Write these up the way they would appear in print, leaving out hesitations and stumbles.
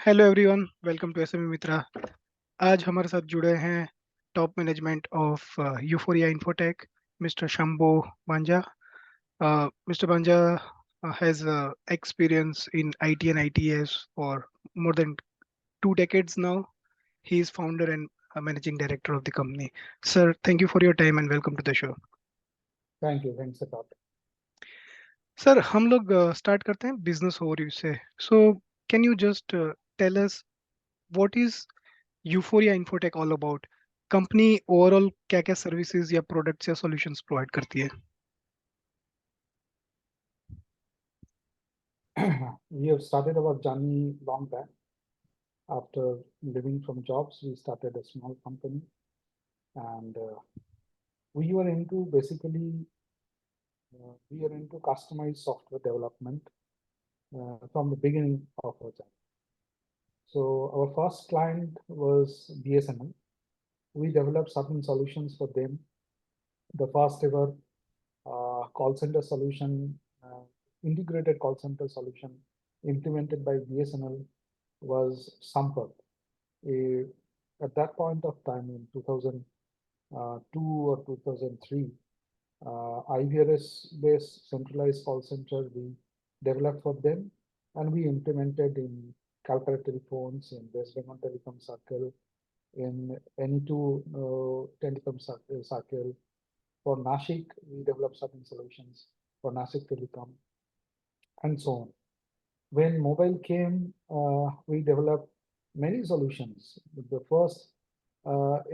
Hello everyone, welcome to SMEmitra। आज हमारे साथ जुड़े हैं top management of Euphoria Infotech, mister Shambhu Bhanja. Mister भांजा has experience in IT and ITes for more than 2 decades now. He is founder and managing director of the company. Sir, thank you for your time and welcome to the show. Thank you. Thanks a lot. Sir, हम लोग start करते हैं business overview से। So can you just tell us what is Euphoria Infotech all about? Company overall क्या क्या services या products या solutions provide करती है? We have started our journey long back. After living from jobs, we started a small company, and we were into basically we are into customized software development from the beginning of our journey. So our first client was BSNL. We developed certain solutions for them. The first ever call center solution, integrated call center solution implemented by BSNL was Sanfu. At that point of time in 2002 or 2003, IVRS-based centralized call center we developed for them, and we implemented in Calcutta telephones, in West Bengal Telecom Circle, in NE2 Telecom Circle. For Nashik, we developed certain solutions for Nashik Telecom, and so on. When mobile came, we developed many solutions. The first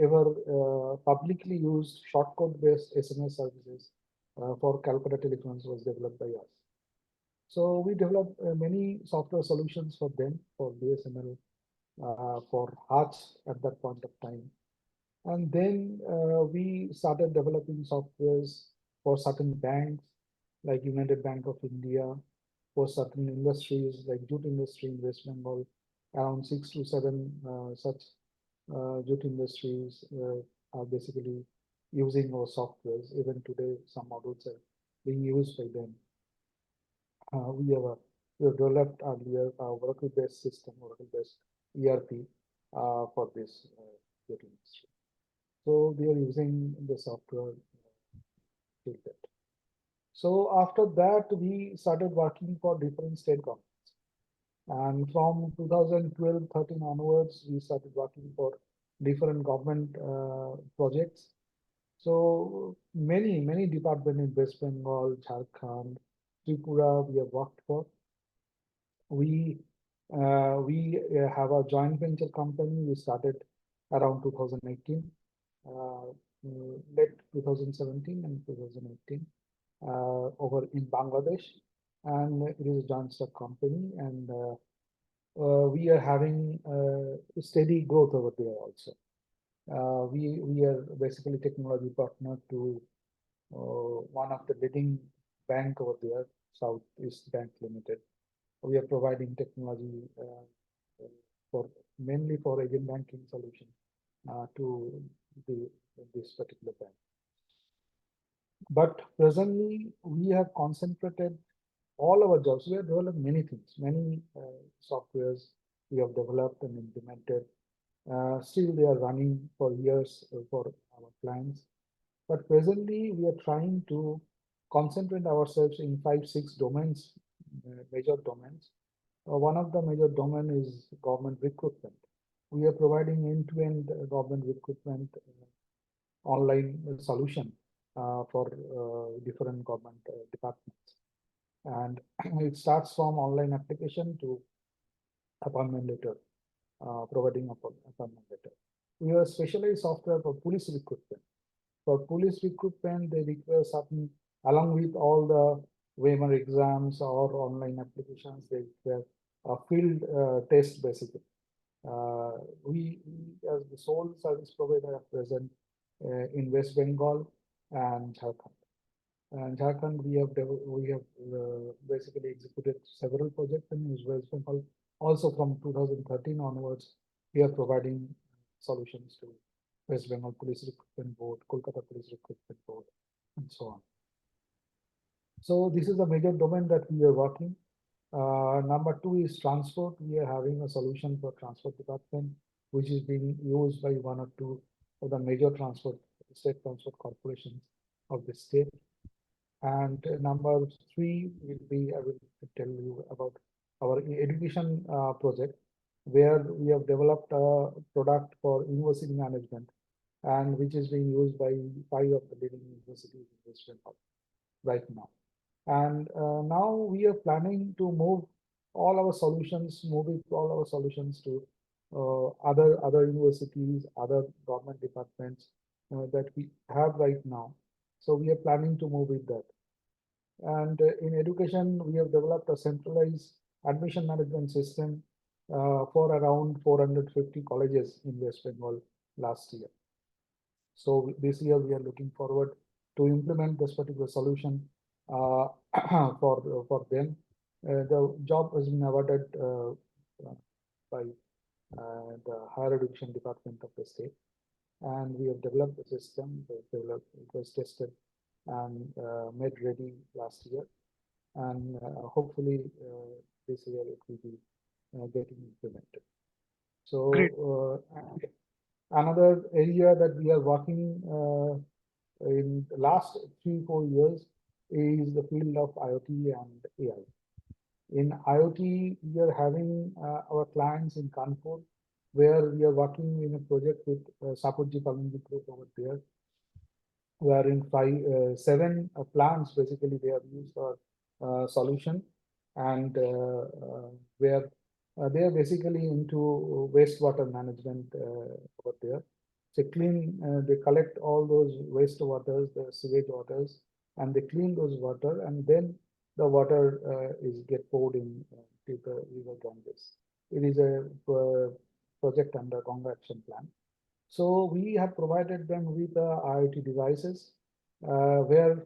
ever publicly used shortcode-based SMS services for Calcutta telephones was developed by us. So we developed many software solutions for them, for BSNL, for Hearts at that point of time. And then we started developing softwares for certain banks, like United Bank of India, for certain industries like jute industry in West Bengal, around 6 to 7 such jute industries are basically using our softwares. Even today, some models are being used by them. We have developed earlier a Oracle-based system, Oracle-based ERP for this jute industry. So we are using the software till that. So after that, we started working for different state governments. And from 2012-13 onwards, we started working for different government projects. So many departments in West Bengal, Jharkhand, Tripura, we have worked for. We have a joint venture company. We started around 2018, late 2017 and 2018 over in Bangladesh, and it is a joint stock company, and we are having steady growth over there also. We are basically technology partner to one of the leading bank over there, Southeast Bank Limited. We are providing technology for mainly for agent banking solution to this particular bank. But presently, we have concentrated all our jobs. We have developed many things, many softwares we have developed and implemented. Still, they are running for years for our clients. But presently, we are trying to concentrate ourselves in 5, 6 domains, major domains. One of the major domain is government recruitment. We are providing end-to-end government recruitment online solution for different government departments. And it starts from online application to appointment letter, providing appointment letter. We have specialized software for police recruitment. For police recruitment, they require certain, along with all the WAMR exams or online applications, they require a field test basically. We, as the sole service provider, are present in West Bengal and Jharkhand. And Jharkhand, we have basically executed several projects in West Bengal. Also, from 2013 onwards, we are providing solutions to West Bengal Police Recruitment Board, Kolkata Police Recruitment Board, and so on. So this is a major domain that we are working. Number two is transport. We are having a solution for transport department, which is being used by one or two of the major transport state transport corporations of the state. And number three will be, I will tell you about our education project, where we have developed a product for university management, and which is being used by five of the leading universities in West Bengal right now. And now we are planning to move all our solutions to other universities, other government departments that we have right now. So we are planning to move with that. And in education, we have developed a centralized admission management system for around 450 colleges in West Bengal last year. So this year we are looking forward to implement this particular solution uh, for them. The job has been awarded by the higher education department of the state, and we have developed the system. It was tested and made ready last year, and hopefully this year it will be getting implemented. Great. So another area that we are working in the last 3-4 years is the field of IoT and AI. In IoT, we are having our clients in Kanpur, where we are working in a project with Sapurji Palangi Group over there, where in seven plants basically they have used our solution, and where they are basically into wastewater management over there. So they collect all those waste waters, the sewage waters, and they clean those water, and then the water is get poured in to the river Ganges. It is a project under Ganga Action Plan. So we have provided them with IoT devices where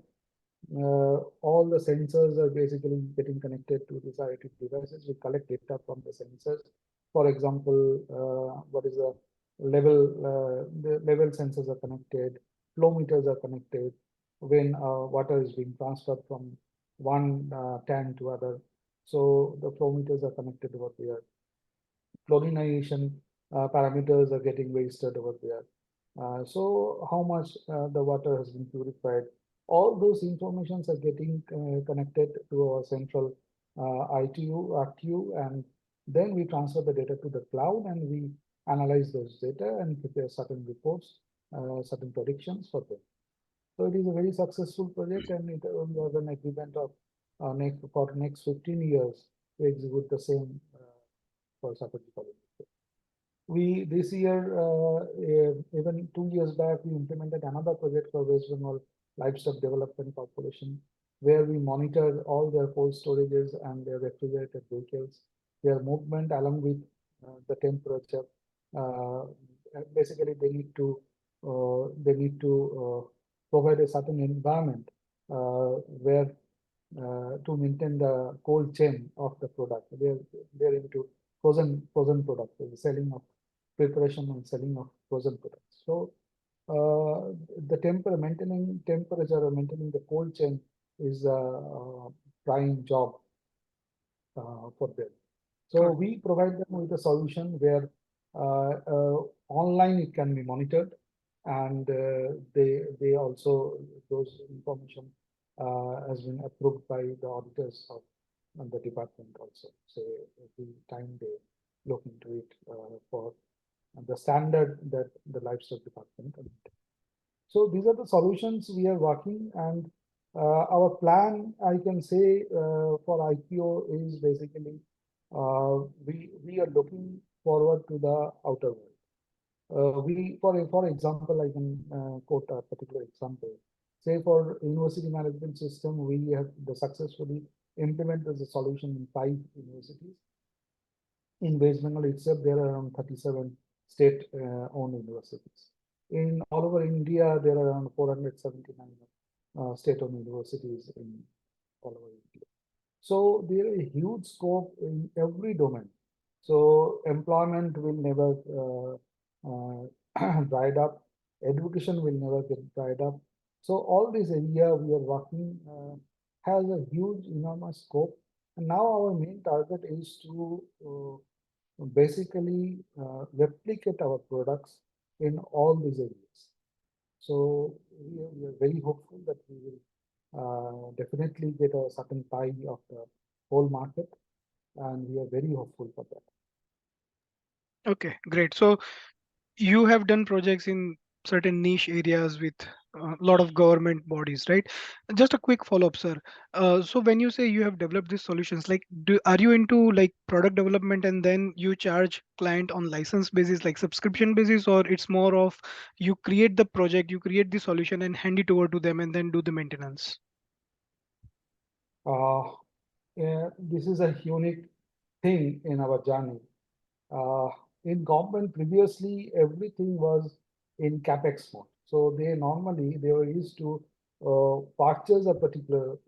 all the sensors are basically getting connected to these IoT devices. We collect data from the sensors. For example, what is the level sensors are connected, flow meters are connected. When water is being transferred from one tank to other, so the flow meters are connected over there. Chlorination parameters are getting wasted over there. So how much the water has been purified, all those informations are getting connected to our central ITU, RTU, and then we transfer the data to the cloud, and we analyze those data and prepare certain reports, certain predictions for them. So it is a very successful project, and it was an agreement of next 15 years to execute the same for Saparji College. We this year, even 2 years back, we implemented another project for West Bengal Livestock Development Corporation, where we monitor all their cold storages and their refrigerated vehicles, their movement along with the temperature. Uh, Basically, they need to provide a certain environment where to maintain the cold chain of the product. They're into frozen products, the selling of preparation and selling of frozen products. So the maintaining temperature or maintaining the cold chain is a prime job for them. So Good. we provide them with a solution where online it can be monitored, and they also those information has been approved by the auditors of the department also. So every time they look into it for the standard that the livestock department. So these are the solutions we are working, and our plan, I can say, for IPO is basically we are looking forward to the outer world. For example, I can quote a particular example. Say for university management system, we have the successfully implemented the solution in 5 universities. In West Bengal itself, there are around 37 state-owned universities. In all over India, there are around 479 state-owned universities in all over India. So there is a huge scope in every domain. So employment will never dried up. Education will never get dried up. So all this area we are working has a huge, enormous scope, And now our main target is to basically replicate our products in all these areas. So we are very hopeful that we will definitely get a certain pie of the whole market, and we are very hopeful for that. Okay, great. So you have done projects in certain niche areas with a lot of government bodies, right? Just a quick follow-up, sir. So when you say you have developed these solutions, like, are you into like product development and then you charge client on license basis, like subscription basis, or it's more of you create the project, you create the solution and hand it over to them and then do the maintenance? Uh, yeah, this is a unique thing in our journey. Uh, in government previously, everything was in capex mode. So they were used to purchase a particular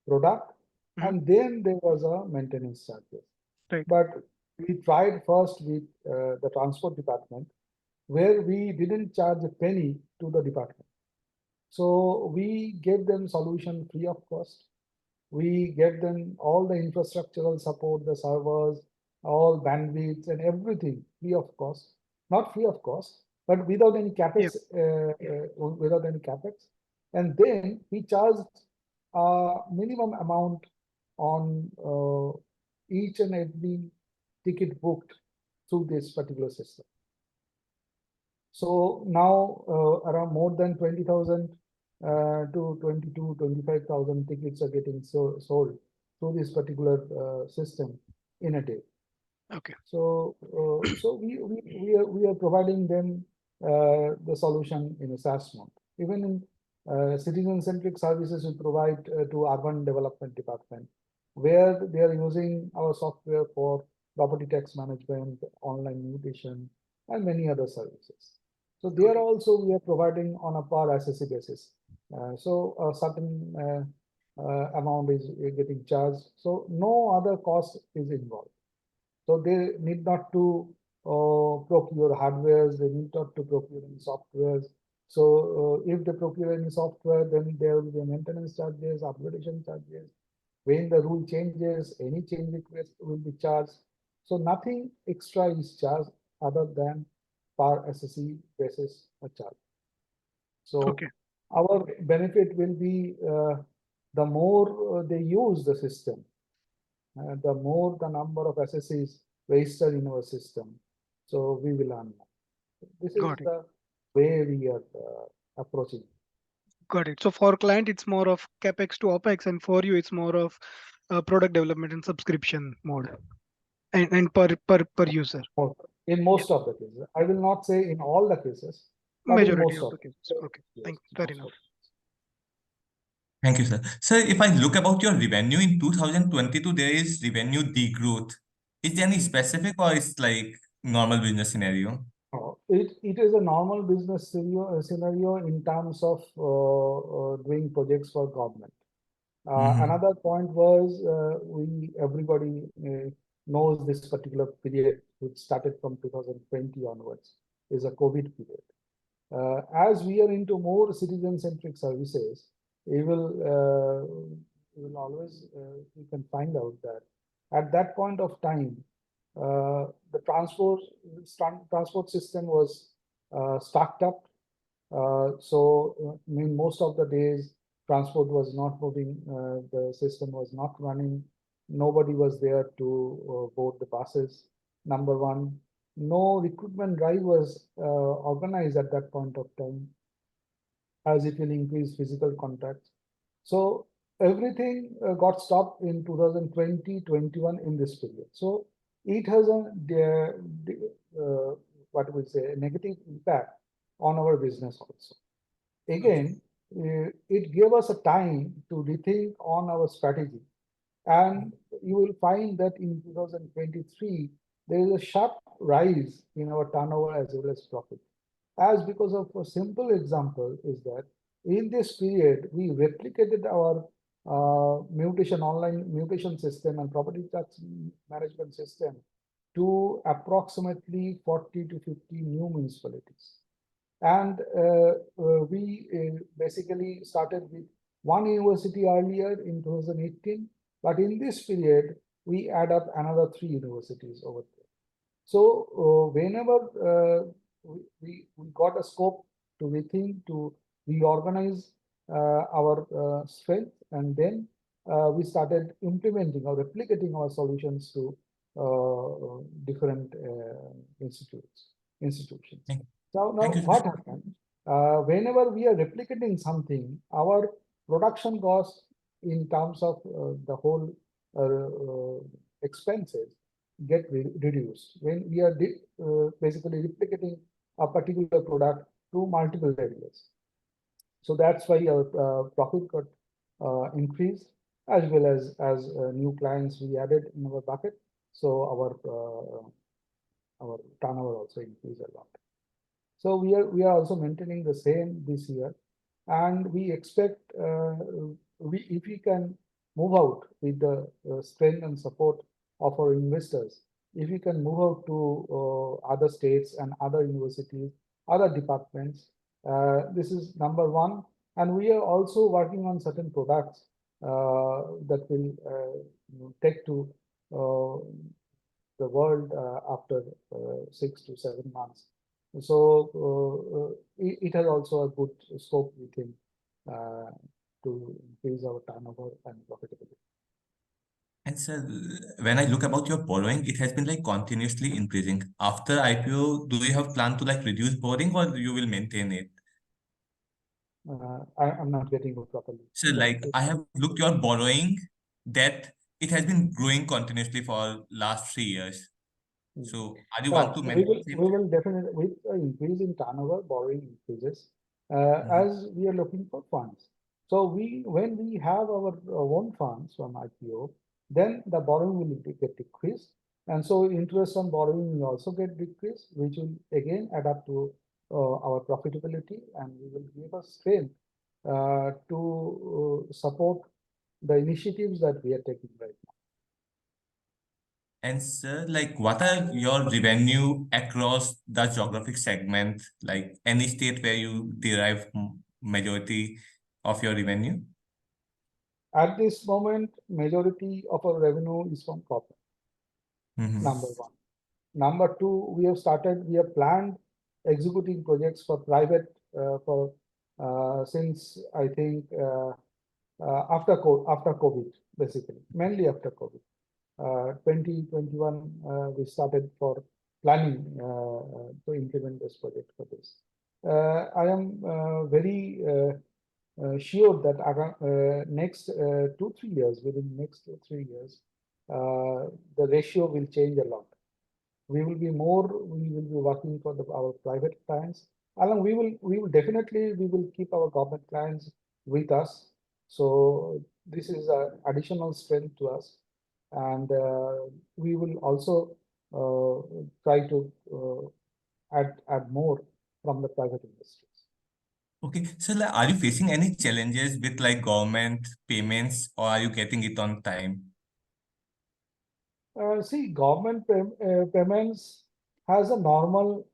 product, Mhm. and then there was a maintenance charges. Right. But we tried first with the transport department, where we didn't charge a penny to the department. So we gave them solution free of cost. We get them all the infrastructural support, the servers, all bandwidths and everything free of cost. Not free of cost, but without any Yeah. capex, without any capex. And then we charged a minimum amount on each and every ticket booked through this particular system. So now around more than 20,000 to 22, 25,000 tickets are getting sold through this particular system in a day. Okay. So we are providing them the solution in a SaaS mode. Even in citizen-centric services, we provide to urban development department, where they are using our software for property tax management, online mutation, and many other services. So there Got it. also we are providing on a per SSC basis. So a certain amount is getting charged. So no other cost is involved. So they need not to procure hardwares, they need not to procure any softwares. So if they procure any software, then there will be maintenance charges, upgradation charges. When the rule changes, any change request will be charged. So nothing extra is charged other than per SSC basis a charge. So Okay. our benefit will be the more they use the system, the more the number of SSCs registered in our system. So we will earn more. This is Got it. the way we are approaching. Got it. So for client, it's more of capex to opex, and for you, it's more of product development and subscription mode, and per user. In Yeah, most of the cases, I will not say in all the cases, but in majority most of of the cases. them. Okay, Yes, thank. Fair most enough. of Thank you, sir. Sir, if I look about your revenue in 2022, there is revenue degrowth. Is there any specific or it's like normal business scenario? it is a normal business scenario in terms of doing projects for government. Mm-hmm. Another point was we everybody knows this particular period, which started from 2020 onwards, is a COVID period. As we are into more citizen-centric services, we will always you can find out that at that point of time, the transport system was stacked up. I mean, most of the days transport was not moving, the system was not running. Nobody was there to board the buses. Number one, no recruitment drive was organized at that point of time, as it will increase physical contacts. So everything got stopped in 2020-21 in this period. So it has what we say, a negative impact on our business also. Again, it gave us a time to rethink on our strategy. And you will find that in 2023, there is a sharp rise in our turnover as well as profit. As because of a simple example is that in this period, we replicated our online mutation system and property tax management system to approximately 40 to 50 new municipalities. And we basically started with one university earlier in 2018. But in this period, we add up another 3 universities over there. So whenever we got a scope to rethink, to reorganize our strength, and then we started implementing or replicating our solutions to different institutions. Thank Now thank you. what happened? Whenever we are replicating something, our production cost in terms of the whole expenses get reduced when we are basically replicating a particular product to multiple areas. So that's why our profit got increased, as well as new clients we added in our bucket. So our turnover also increased a lot. So we are also maintaining the same this year, and we expect if we can move out with the strength and support of our investors, if we can move out to other states and other universities, other departments, this is number one. And we are also working on certain products that will take to the world after 6 to 7 months. So it has also a good scope within to increase our turnover and profitability. And sir, when I look about your borrowing, it has been like continuously increasing. After IPO, do you have plan to like reduce borrowing or you will maintain it? I'm not getting it properly. So like I have looked your borrowing that it has been growing continuously for last 3 years. So are you want No, to we maintain will same we thing? will definitely, with an increase in turnover, borrowing increases Mhm. as we are looking for funds. So when we have our own funds from IPO, then the borrowing will get decreased, and so interest on borrowing will also get decreased, which will again add up to our profitability, and we will give us strength to support the initiatives that we are taking right now. And sir, like what are your revenue across the geographic segment? Like any state where you derive majority of your revenue? At this moment, majority of our revenue is from corporate. Mhm. Number one. Number two, we have planned executing projects for private for since I think after COVID, basically, mainly after COVID. 2021, we started for planning to implement this project for this. I am very sure that next 2-3 years, within next 2-3 years, the ratio will change a lot. We will be working for our private clients. Along we will definitely we will keep our government clients with us. So this is an additional strength to us, and we will also try to add more from the private industries. Okay, so like, are you facing any challenges with like government payments or are you getting it on time? See, government payments has a normal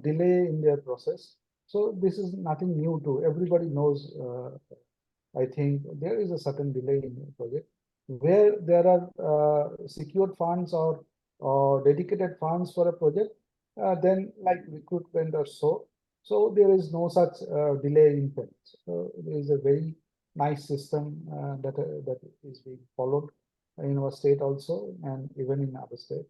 delay in their process. So this is nothing new to everybody knows. I think there is a certain delay in the project where there are secured funds or dedicated funds for a project, then like recruitment or so. So there is no such delay in payments. So there is a very nice system that is being followed in our state also, and even in other states.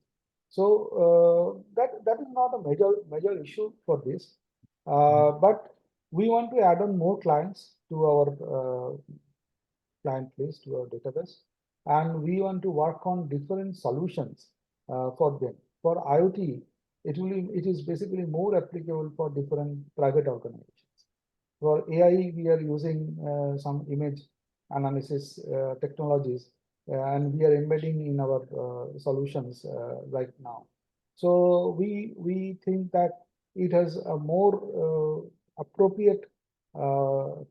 So that is not a major issue for this, but we want to add on more clients to our client list, to our database, and we want to work on different solutions for them. For IoT, it is basically more applicable for different private organizations. For AI, we are using some image analysis technologies, and we are embedding in our solutions right now. So we think that it has a more appropriate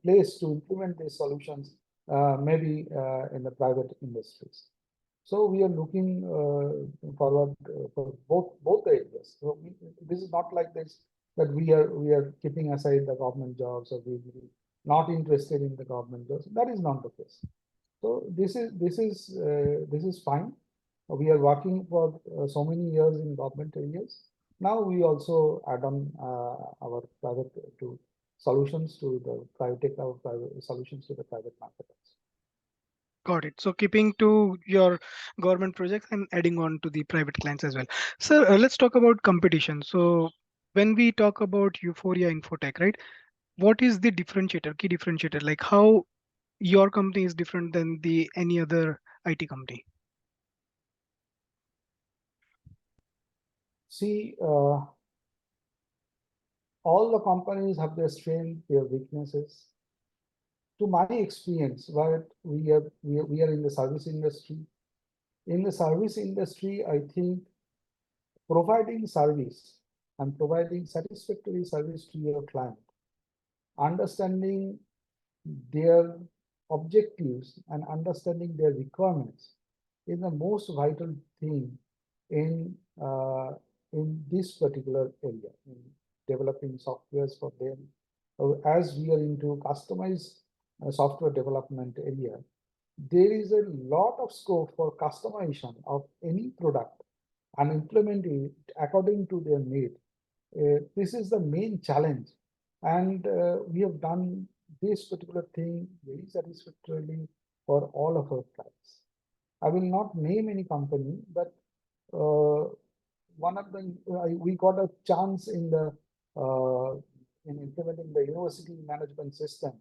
place to implement these solutions, maybe in the private industries. So we are looking forward for both areas. So this is not like this that we are keeping aside the government jobs, or we will not interested in the government jobs. That is not the case. So this is fine. We are working for so many years in government areas. Now we also add on our private to solutions to the private, our private solutions to the private market. Got it. So keeping to your government projects and adding on to the private clients as well. Sir, let's talk about competition. So when we talk about Euphoria Infotech, right? What is the differentiator, key differentiator? Like how your company is different than the any other IT company? See, all the companies have their strengths, their weaknesses. To my experience, what we are in the service industry. In the service industry, I think providing service and providing satisfactory service to your client, understanding their objectives and understanding their requirements is the most vital thing in this particular area, in developing softwares for them. As we are into customized software development area, there is a lot of scope for customization of any product and implementing it according to their need. This is the main challenge, and we have done this particular thing very satisfactorily for all of our clients. I will not name any company, but one of the we got a chance in implementing the university management system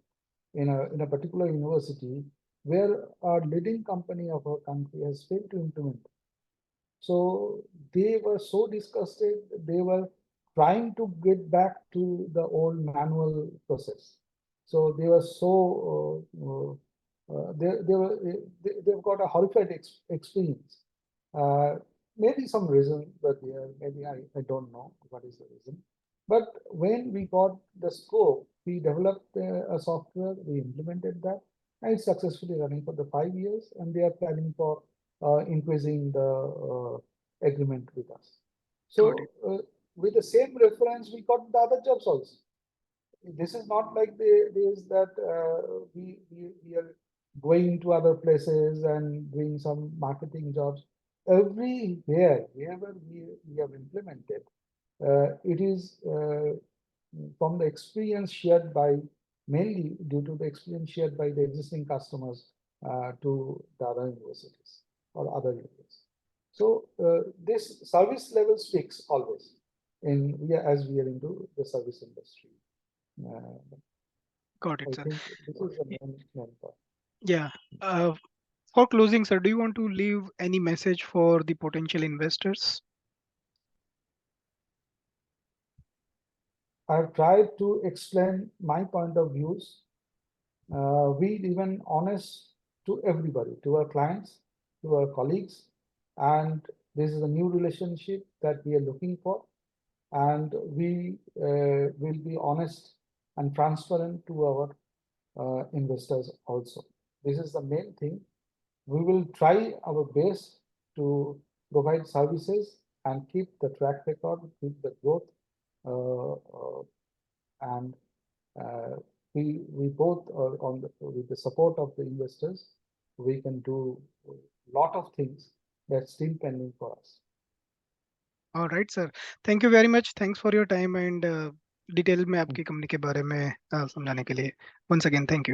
in a particular university where our leading company of our country has failed to implement. So they were so disgusted, they were trying to get back to the old manual process. So they were so they've got a horrified experience. Uh, Maybe some reason, but yeah, maybe I don't know what is the reason. But when we got the scope, we developed a software, we implemented that, and it's successfully running for the 5 years, and they are planning for increasing the agreement with us. Got So it. with the same reference, we got the other jobs also. This is not like this that we are going to other places and doing some marketing jobs. Everywhere, wherever we have implemented, it is from the experience shared by, mainly due to the experience shared by the existing customers to the other universities or other areas. So this service level speaks always as we are into the service industry. Got it, I sir. think this is the main point. Yeah. Uh, for closing, sir, do you want to leave any message for the potential investors? I've tried to explain my point of views. We even honest to everybody, to our clients, to our colleagues, and this is a new relationship that we are looking for. And we will be honest and transparent to our investors also. This is the main thing. We will try our best to provide services and keep the track record, keep the growth, uh, uh, and uh, we both are with the support of the investors, we can do a lot of things that's still pending for us. All right, sir. Thank you very much. Thanks for your time and detail में आपकी company के बारे में समझाने के लिए. Once again, thank you.